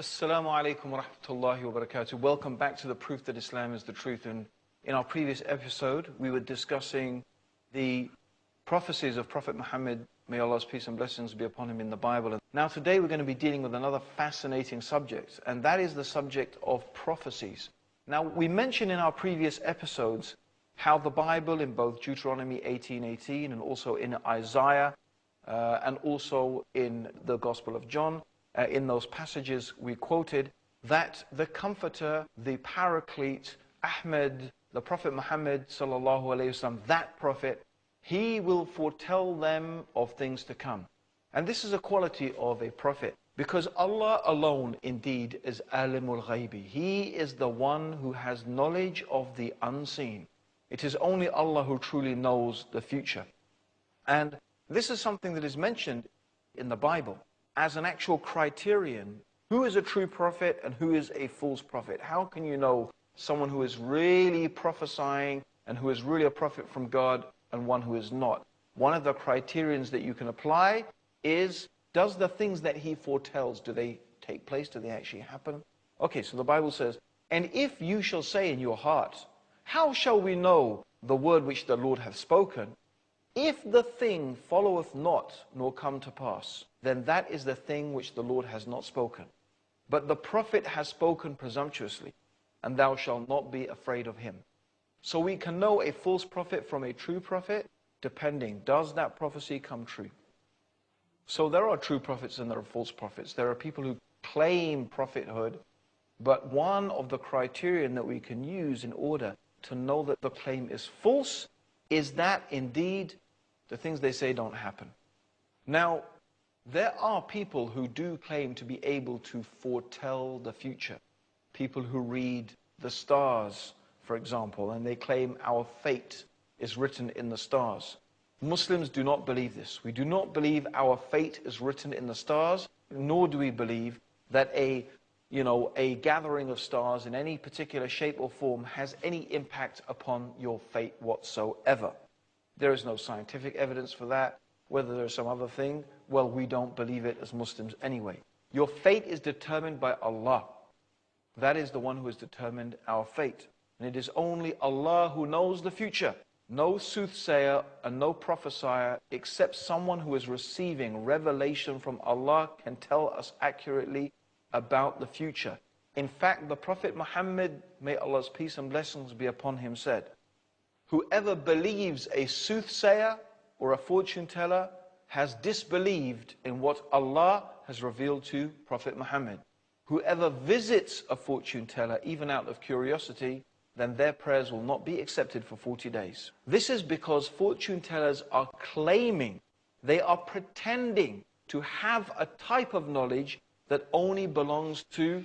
Assalamu alaikum wa rahmatullahi wa barakatuh. Welcome back to the proof that Islam is the truth. And in our previous episode, we were discussing the prophecies of Prophet Muhammad, may Allah's peace and blessings be upon him, in the Bible. And now today we're going to be dealing with another fascinating subject, and that is the subject of prophecies. Now we mentioned in our previous episodes how the Bible, in both Deuteronomy 18:18 and also in Isaiah and also in the Gospel of John, in those passages we quoted, that the Comforter, the Paraclete, Ahmed, the Prophet Muhammad sallallahu alaihi wasallam, that Prophet, he will foretell them of things to come. And this is a quality of a Prophet, because Allah alone indeed is Alimul Ghaibi. He is the one who has knowledge of the unseen. It is only Allah who truly knows the future. And this is something that is mentioned in the Bible as an actual criterion. Who is a true prophet and who is a false prophet? How can you know someone who is really prophesying and who is really a prophet from God and one who is not? One of the criterions that you can apply is, does the things that he foretells, do they take place? Do they actually happen? Okay, so the Bible says, and if you shall say in your heart, how shall we know the word which the Lord hath spoken? If the thing followeth not, nor come to pass, then that is the thing which the Lord has not spoken. But the prophet has spoken presumptuously, and thou shalt not be afraid of him. So we can know a false prophet from a true prophet, depending, does that prophecy come true? So there are true prophets and there are false prophets. There are people who claim prophethood, but one of the criterion that we can use in order to know that the claim is false is that indeed the things they say don't happen. Now, there are people who do claim to be able to foretell the future. People who read the stars, for example, and they claim our fate is written in the stars. Muslims do not believe this. We do not believe our fate is written in the stars, nor do we believe that a gathering of stars in any particular shape or form has any impact upon your fate whatsoever. There is no scientific evidence for that. Whether there's some other thing, well, we don't believe it as Muslims anyway. Your fate is determined by Allah. That is the one who has determined our fate. And it is only Allah who knows the future. No soothsayer and no prophesier, except someone who is receiving revelation from Allah, can tell us accurately about the future. In fact, the Prophet Muhammad, may Allah's peace and blessings be upon him, said, whoever believes a soothsayer or a fortune teller has disbelieved in what Allah has revealed to Prophet Muhammad. Whoever visits a fortune teller, even out of curiosity, then their prayers will not be accepted for 40 days. This is because fortune tellers are claiming, they are pretending to have a type of knowledge that only belongs to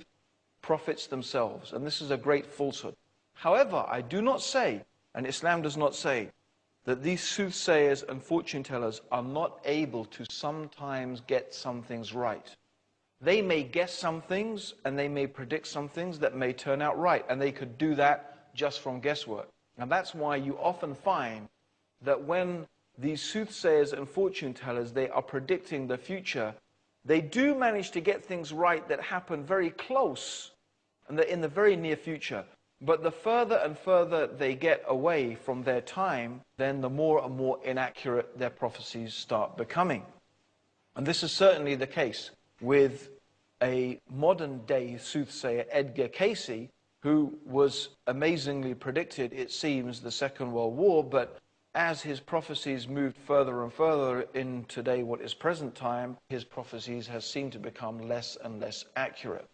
prophets themselves. And this is a great falsehood. However, I do not say, and Islam does not say, that these soothsayers and fortune tellers are not able to sometimes get some things right. They may guess some things and they may predict some things that may turn out right, and they could do that just from guesswork. And that's why you often find that when these soothsayers and fortune tellers, they are predicting the future, they do manage to get things right that happen very close and in the very near future. But the further and further they get away from their time, then the more and more inaccurate their prophecies start becoming. And this is certainly the case with a modern day soothsayer, Edgar Cayce, who was amazingly predicted, it seems, the Second World War, but as his prophecies moved further and further in today, what is present time, his prophecies have seemed to become less and less accurate.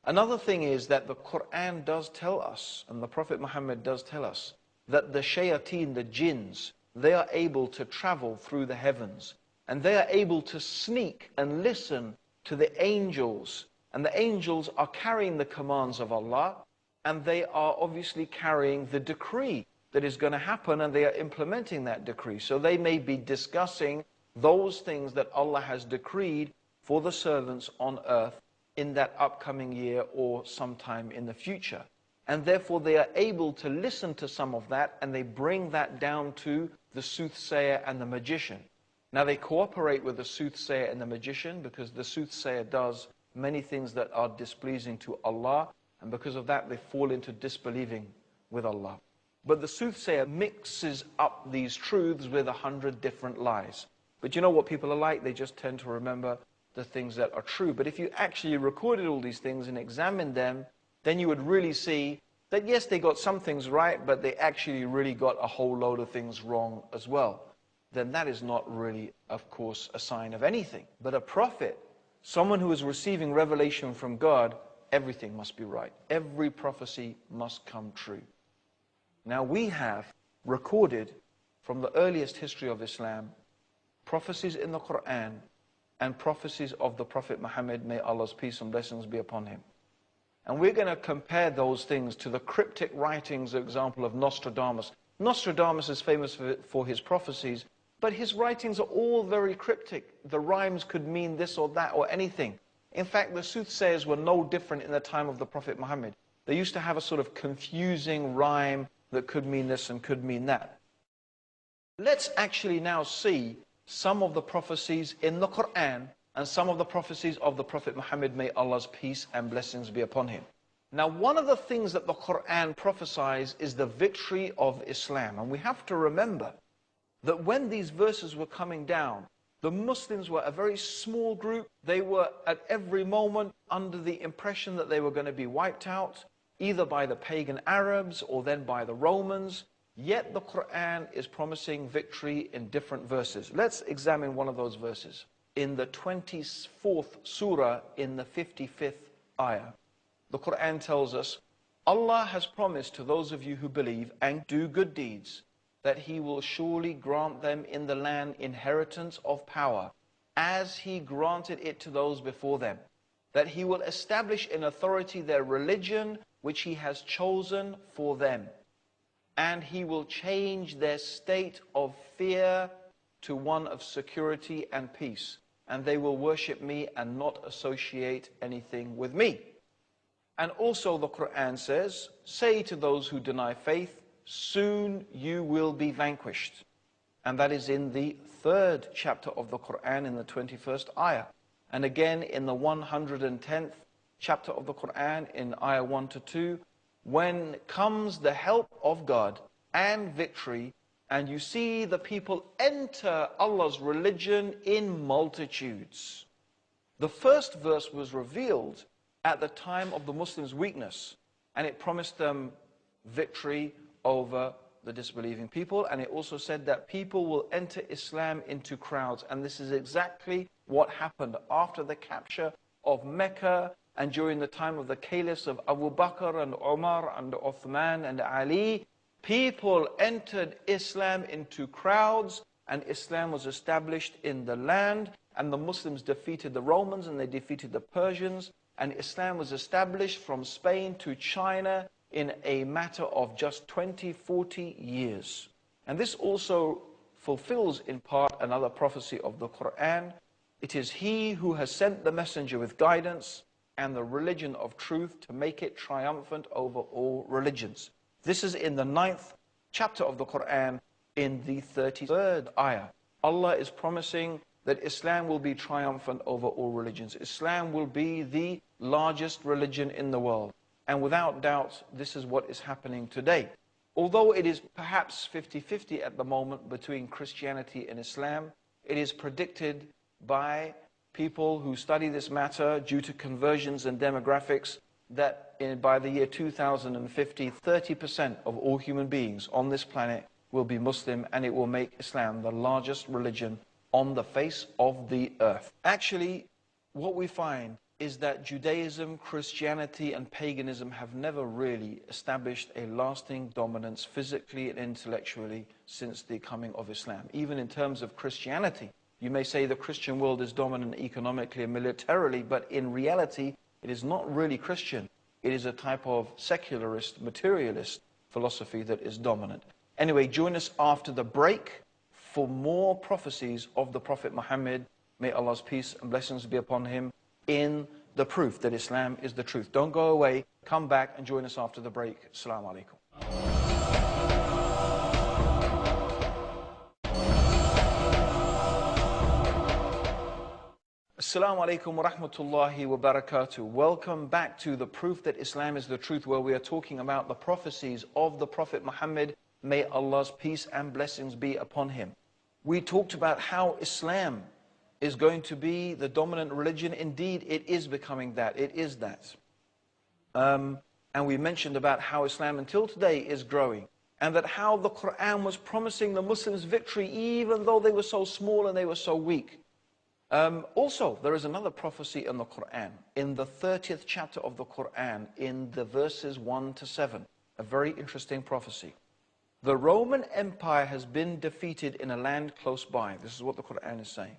Another thing is that the Quran does tell us, and the Prophet Muhammad does tell us, that the shayateen, the jinns, they are able to travel through the heavens, and they are able to sneak and listen to the angels, and the angels are carrying the commands of Allah, and they are obviously carrying the decree that is going to happen, and they are implementing that decree. So they may be discussing those things that Allah has decreed for the servants on earth in that upcoming year or sometime in the future. And therefore they are able to listen to some of that, and they bring that down to the soothsayer and the magician. Now they cooperate with the soothsayer and the magician because the soothsayer does many things that are displeasing to Allah, and because of that they fall into disbelieving with Allah. But the soothsayer mixes up these truths with 100 different lies. But you know what people are like? They just tend to remember the things that are true. But if you actually recorded all these things and examined them, then you would really see that yes, they got some things right, but they actually really got a whole load of things wrong as well. Then that is not really, of course, a sign of anything. But a prophet, someone who is receiving revelation from God, everything must be right. Every prophecy must come true. Now we have recorded from the earliest history of Islam prophecies in the Quran and prophecies of the Prophet Muhammad, may Allah's peace and blessings be upon him. And we're going to compare those things to the cryptic writings, for example, of Nostradamus. Nostradamus is famous for his prophecies, but his writings are all very cryptic. The rhymes could mean this or that or anything. In fact, the soothsayers were no different in the time of the Prophet Muhammad. They used to have a sort of confusing rhyme that could mean this and could mean that. Let's actually now see some of the prophecies in the Quran and some of the prophecies of the Prophet Muhammad, may Allah's peace and blessings be upon him. Now, one of the things that the Quran prophesies is the victory of Islam. And we have to remember that when these verses were coming down, the Muslims were a very small group. They were at every moment under the impression that they were going to be wiped out, either by the pagan Arabs or then by the Romans. Yet the Quran is promising victory in different verses. Let's examine one of those verses. In the 24th surah, in the 55th ayah, the Quran tells us, Allah has promised to those of you who believe and do good deeds that He will surely grant them in the land inheritance of power, as He granted it to those before them, that He will establish in authority their religion which He has chosen for them, and He will change their state of fear to one of security and peace, and they will worship me and not associate anything with me. And also the Quran says, say to those who deny faith, soon you will be vanquished. And that is in the 3rd chapter of the Quran, in the 21st ayah. And again in the 110th chapter of the Quran, in ayah 1 to 2, when comes the help of God and victory, and you see the people enter Allah's religion in multitudes. The first verse was revealed at the time of the Muslims' weakness, and it promised them victory over the disbelieving people, and it also said that people will enter Islam into crowds, and this is exactly what happened after the capture of Mecca and during the time of the caliphs of Abu Bakr and Umar and Uthman and Ali. People entered Islam into crowds, and Islam was established in the land, and the Muslims defeated the Romans and they defeated the Persians, and Islam was established from Spain to China in a matter of just 20-40 years. And this also fulfills in part another prophecy of the Quran. It is He who has sent the messenger with guidance and the religion of truth to make it triumphant over all religions. This is in the 9th chapter of the Quran, in the 33rd ayah. Allah is promising that Islam will be triumphant over all religions. Islam will be the largest religion in the world. And without doubt, this is what is happening today. Although it is perhaps 50-50 at the moment between Christianity and Islam, it is predicted by people who study this matter due to conversions and demographics that by the year 2050, 30% of all human beings on this planet will be Muslim, and it will make Islam the largest religion on the face of the earth. Actually, what we find is that Judaism, Christianity, and paganism have never really established a lasting dominance physically and intellectually since the coming of Islam. Even in terms of Christianity, you may say the Christian world is dominant economically and militarily, but in reality, it is not really Christian. It is a type of secularist, materialist philosophy that is dominant. Anyway, join us after the break for more prophecies of the Prophet Muhammad, may Allah's peace and blessings be upon him, in the proof that Islam is the truth. Don't go away. Come back and join us after the break. Assalamu alaikum. Assalamu alaikum wa rahmatullahi wa barakatuh. Welcome back to the Proof That Islam is the Truth, where we are talking about the prophecies of the Prophet Muhammad. May Allah's peace and blessings be upon him. We talked about how Islam is going to be the dominant religion. Indeed, it is becoming that. It is that. And we mentioned about how Islam until today is growing, and that how the Quran was promising the Muslims victory even though they were so small and they were so weak. Also, there is another prophecy in the Quran, in the 30th chapter of the Quran, in the verses 1 to 7. A very interesting prophecy. The Roman Empire has been defeated in a land close by. This is what the Quran is saying.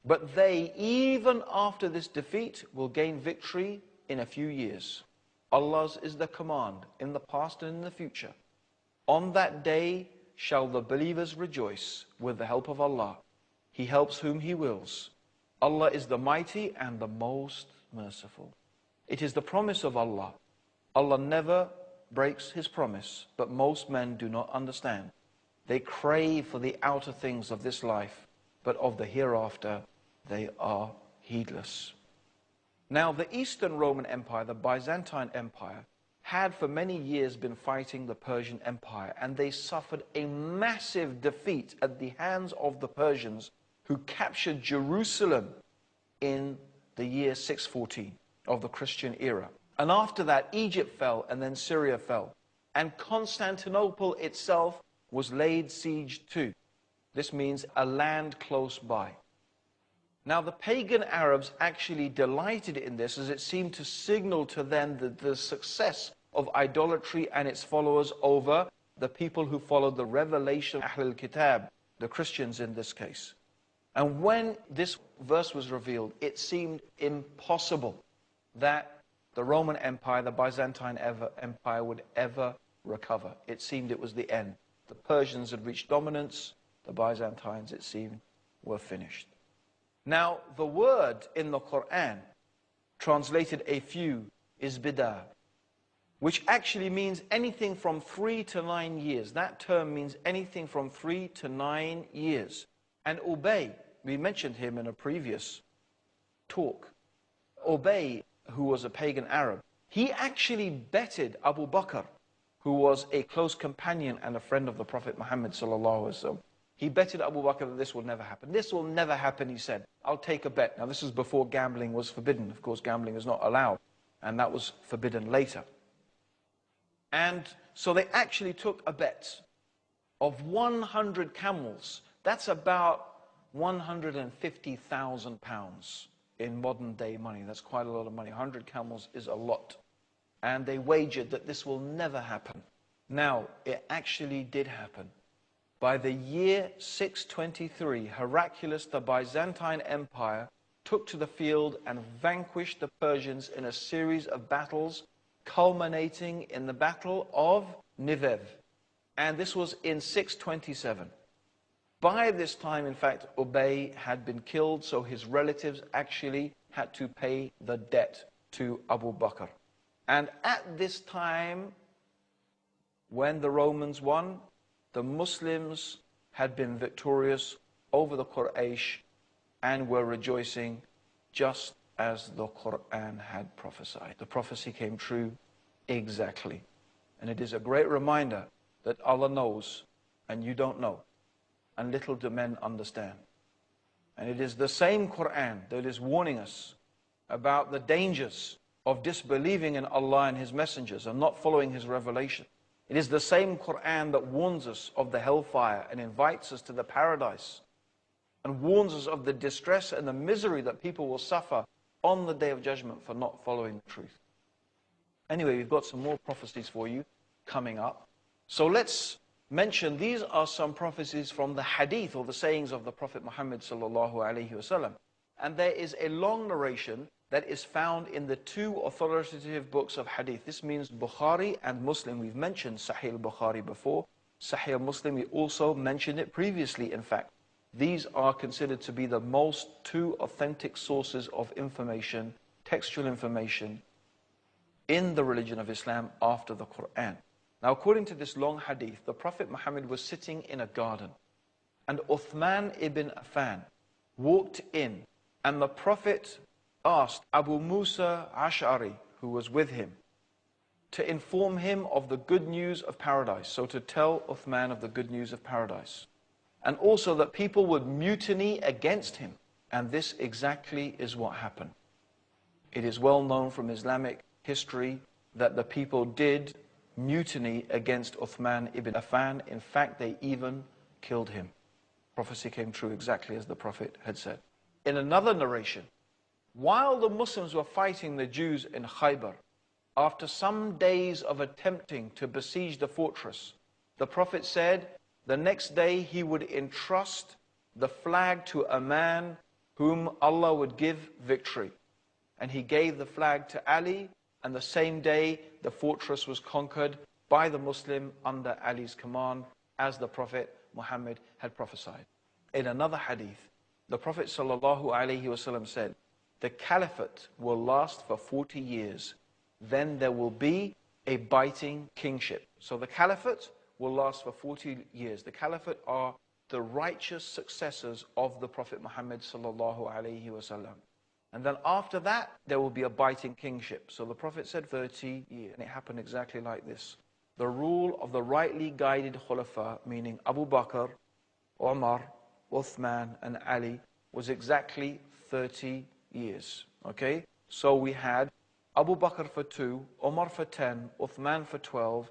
But they, even after this defeat, will gain victory in a few years. Allah's is the command in the past and in the future. On that day shall the believers rejoice with the help of Allah. He helps whom He wills. Allah is the mighty and the most merciful. It is the promise of Allah. Allah never breaks His promise, but most men do not understand. They crave for the outer things of this life, but of the hereafter they are heedless. Now, the Eastern Roman Empire, the Byzantine Empire, had for many years been fighting the Persian Empire, and they suffered a massive defeat at the hands of the Persians, who captured Jerusalem in the year 614 of the Christian era. And after that, Egypt fell, and then Syria fell. And Constantinople itself was laid siege to. This means a land close by. Now, the pagan Arabs actually delighted in this, as it seemed to signal to them the success of idolatry and its followers over the people who followed the revelation of Ahlul Kitab, the Christians in this case. And when this verse was revealed, it seemed impossible that the Roman Empire, the Byzantine Empire, would ever recover. It seemed it was the end. The Persians had reached dominance. The Byzantines, it seemed, were finished. Now, the word in the Quran, translated a few, is bid'ah, which actually means anything from 3 to 9 years. That term means anything from 3 to 9 years. And Ubay, we mentioned him in a previous talk. Ubay, who was a pagan Arab, he actually betted Abu Bakr, who was a close companion and a friend of the Prophet Muhammad sallallahu alaihi wasallam. He betted Abu Bakr that this will never happen. This will never happen, he said. I'll take a bet. Now, this is before gambling was forbidden. Of course, gambling is not allowed, and that was forbidden later. And so they actually took a bet of 100 camels. That's about 150,000 pounds in modern day money. That's quite a lot of money. 100 camels is a lot. And they wagered that this will never happen. Now, it actually did happen. By the year 623, Heraclius, the Byzantine Empire, took to the field and vanquished the Persians in a series of battles, culminating in the Battle of Nivev. And this was in 627. By this time, in fact, Ubay had been killed, so his relatives actually had to pay the debt to Abu Bakr. And at this time, when the Romans won, the Muslims had been victorious over the Quraysh and were rejoicing just as the Quran had prophesied. The prophecy came true exactly. And it is a great reminder that Allah knows and you don't know, and little do men understand. And it is the same Quran that is warning us about the dangers of disbelieving in Allah and His messengers and not following His revelation. It is the same Quran that warns us of the hellfire and invites us to the paradise, and warns us of the distress and the misery that people will suffer on the Day of Judgment for not following the truth. Anyway, we've got some more prophecies for you coming up. So let's mention, these are some prophecies from the hadith, or the sayings of the Prophet Muhammad sallallahu alaihi wasallam. And there is a long narration that is found in the two authoritative books of hadith. This means Bukhari and Muslim. We've mentioned Sahih al-Bukhari before. Sahih Muslim, we also mentioned it previously, in fact. These are considered to be the most two authentic sources of information, textual information, in the religion of Islam after the Quran. Now, according to this long hadith, the Prophet Muhammad was sitting in a garden, and Uthman ibn Affan walked in And the Prophet asked Abu Musa Ash'ari, who was with him, to inform him of the good news of paradise. So to tell Uthman of the good news of paradise. And also that people would mutiny against him. And this exactly is what happened. It is well known from Islamic history that the people did mutiny against Uthman ibn Affan. In fact, they even killed him. Prophecy came true exactly as the Prophet had said. In another narration, while the Muslims were fighting the Jews in Khaybar, after some days of attempting to besiege the fortress, the Prophet said the next day he would entrust the flag to a man whom Allah would give victory. And he gave the flag to Ali, and the same day the fortress was conquered by the Muslim under Ali's command, as the Prophet Muhammad had prophesied. In another hadith, the Prophet ﷺ said, the caliphate will last for 40 years. Then there will be a biting kingship. So the caliphate will last for 40 years. The caliphate are the righteous successors of the Prophet Muhammad ﷺ. And then after that, there will be a biting kingship. So the Prophet said 30 years. And it happened exactly like this. The rule of the rightly guided khulafa, meaning Abu Bakr, Umar, Uthman, and Ali, was exactly 30 years. Okay? So we had Abu Bakr for 2, Umar for 10, Uthman for 12,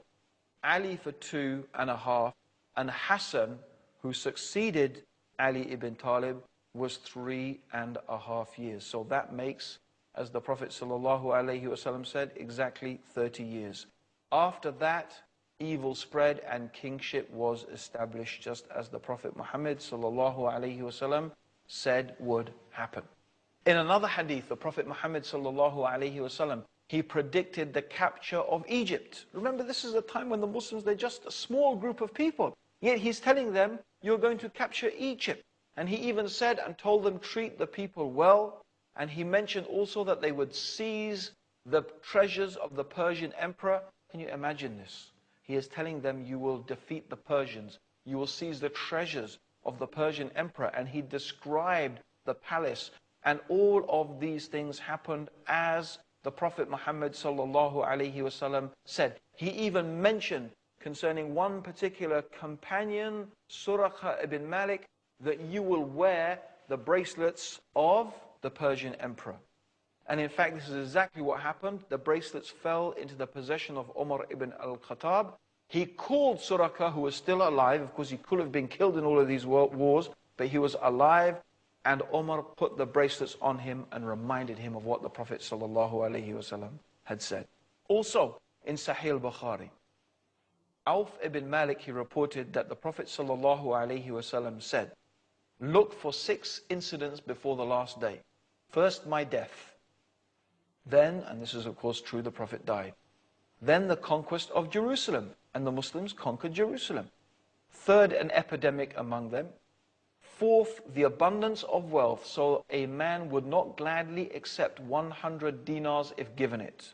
Ali for 2.5, and Hassan, who succeeded Ali ibn Talib, was 3.5 years. So that makes, as the Prophet ﷺ said, exactly 30 years. After that, evil spread and kingship was established, just as the Prophet Muhammad ﷺ said would happen. In another hadith, the Prophet Muhammad ﷺ, he predicted the capture of Egypt. Remember, this is a time when the Muslims, they're just a small group of people. Yet he's telling them, you're going to capture Egypt. And he even said and told them, treat the people well. And he mentioned also that they would seize the treasures of the Persian emperor. Can you imagine this? He is telling them, you will defeat the Persians. You will seize the treasures of the Persian emperor. And he described the palace. And all of these things happened as the Prophet Muhammad ﷺ said. He even mentioned concerning one particular companion, Suraqah ibn Malik, that you will wear the bracelets of the Persian emperor. And in fact, this is exactly what happened. The bracelets fell into the possession of Umar ibn al-Khattab. He called Suraqah, who was still alive. Of course, he could have been killed in all of these wars, but he was alive. And Umar put the bracelets on him and reminded him of what the Prophet ﷺ had said. Also, in Sahih al-Bukhari, Auf ibn Malik, he reported that the Prophet ﷺ said, look for 6 incidents before the last day. First, my death. Then, and this is of course true, the Prophet died. Then the conquest of Jerusalem, and the Muslims conquered Jerusalem. Third, an epidemic among them. Fourth, the abundance of wealth, so a man would not gladly accept 100 dinars if given it.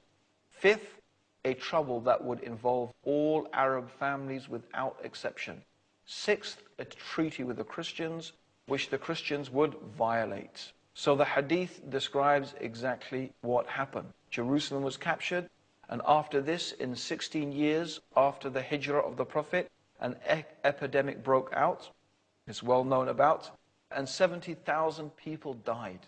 Fifth, a trouble that would involve all Arab families without exception. Sixth, a treaty with the Christians, which the Christians would violate. So the hadith describes exactly what happened. Jerusalem was captured, and after this, in 16 years after the hijrah of the Prophet, an epidemic broke out. It's well known about, and 70,000 people died.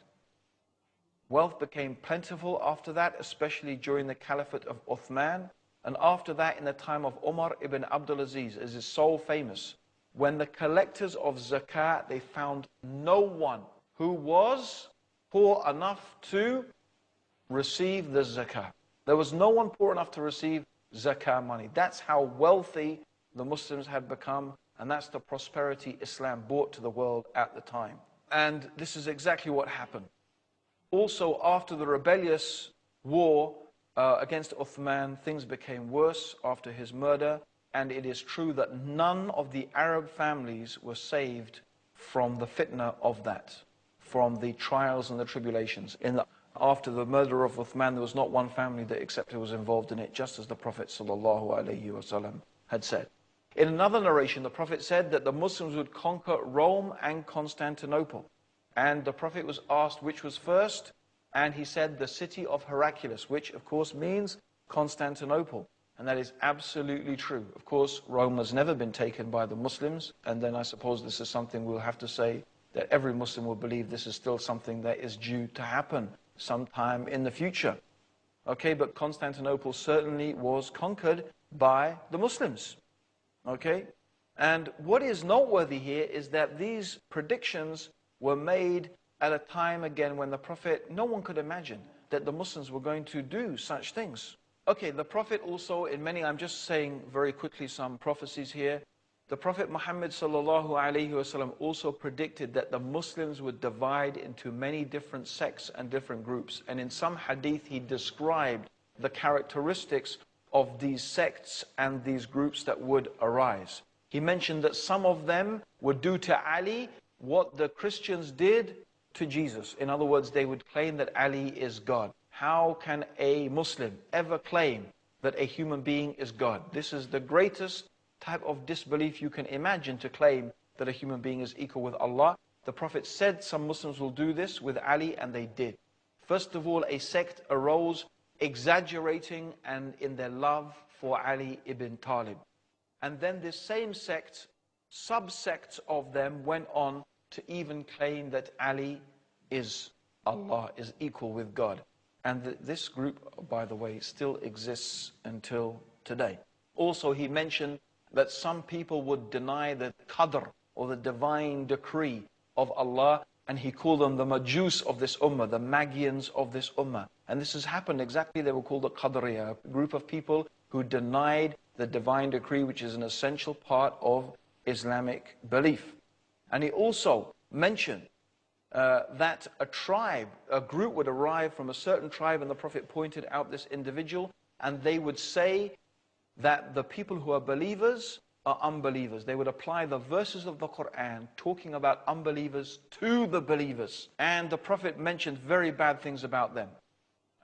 Wealth became plentiful after that, especially during the caliphate of Uthman, and after that in the time of Umar ibn Abdul Aziz, as is so famous, when the collectors of zakat, they found no one who was poor enough to receive the zakat. There was no one poor enough to receive zakat money. That's how wealthy the Muslims had become. And that's the prosperity Islam brought to the world at the time. And this is exactly what happened. Also, after the rebellious war against Uthman, things became worse after his murder. And it is true that none of the Arab families were saved from the fitna of that, from the trials and the tribulations. After the murder of Uthman, there was not one family that except was involved in it, just as the Prophet ﷺ had said. In another narration, the Prophet said that the Muslims would conquer Rome and Constantinople. And the Prophet was asked which was first, and he said the city of Heraclius, which of course means Constantinople. And that is absolutely true. Of course, Rome has never been taken by the Muslims, and then I suppose this is something we'll have to say that every Muslim will believe this is still something that is due to happen sometime in the future. Okay, but Constantinople certainly was conquered by the Muslims. Okay, and what is noteworthy here is that these predictions were made at a time again when the Prophet, no one could imagine that the Muslims were going to do such things. Okay, the Prophet also, in many, I'm just saying very quickly some prophecies here. The Prophet Muhammad sallallahu alaihi wasallam also predicted that the Muslims would divide into many different sects and different groups. And in some hadith, he described the characteristics of these sects and these groups that would arise. He mentioned that some of them would do to Ali what the Christians did to Jesus. In other words, they would claim that Ali is God. How can a Muslim ever claim that a human being is God? This is the greatest type of disbelief you can imagine, to claim that a human being is equal with Allah. The Prophet said some Muslims will do this with Ali, and they did. First of all, a sect arose exaggerating and in their love for Ali ibn Talib. And then this same sect, subsects of them went on to even claim that Ali is Allah, is equal with God. And this group, by the way, still exists until today. Also, he mentioned that some people would deny the qadr, or the divine decree of Allah, and he called them the Majus of this ummah, the Magians of this ummah. And this has happened exactly. They were called the Qadriya, a group of people who denied the divine decree, which is an essential part of Islamic belief. And he also mentioned that a group would arrive from a certain tribe, and the Prophet pointed out this individual, and they would say that the people who are believers are unbelievers. They would apply the verses of the Quran talking about unbelievers to the believers. And the Prophet mentioned very bad things about them,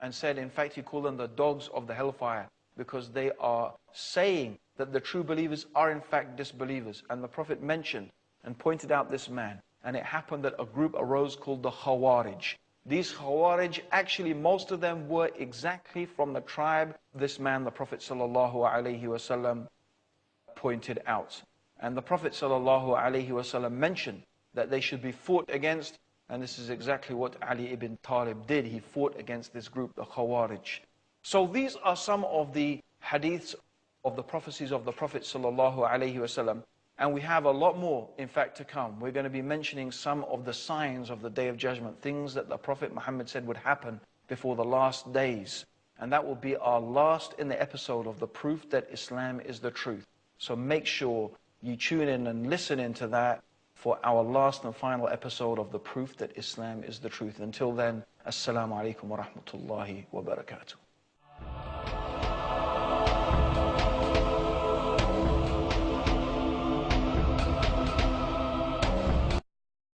and said, in fact, he called them the dogs of the hellfire, because they are saying that the true believers are in fact disbelievers. And the Prophet mentioned and pointed out this man. And it happened that a group arose called the Khawarij. These Khawarij, actually most of them were exactly from the tribe this man, the Prophet sallallahu alaihi wasallam, pointed out. And the Prophet sallallahu alaihi wasallam mentioned that they should be fought against, and this is exactly what Ali ibn Talib did. He fought against this group, the Khawarij. So these are some of the hadiths of the prophecies of the Prophet sallallahu alaihi wasallam. And we have a lot more, in fact, to come. We're going to be mentioning some of the signs of the Day of Judgment, things that the Prophet Muhammad said would happen before the last days. And that will be our last in the episode of the proof that Islam is the truth. So make sure you tune in and listen into that for our last and final episode of the proof that Islam is the truth. Until then, Assalamu alaikum wa rahmatullahi wa barakatuh.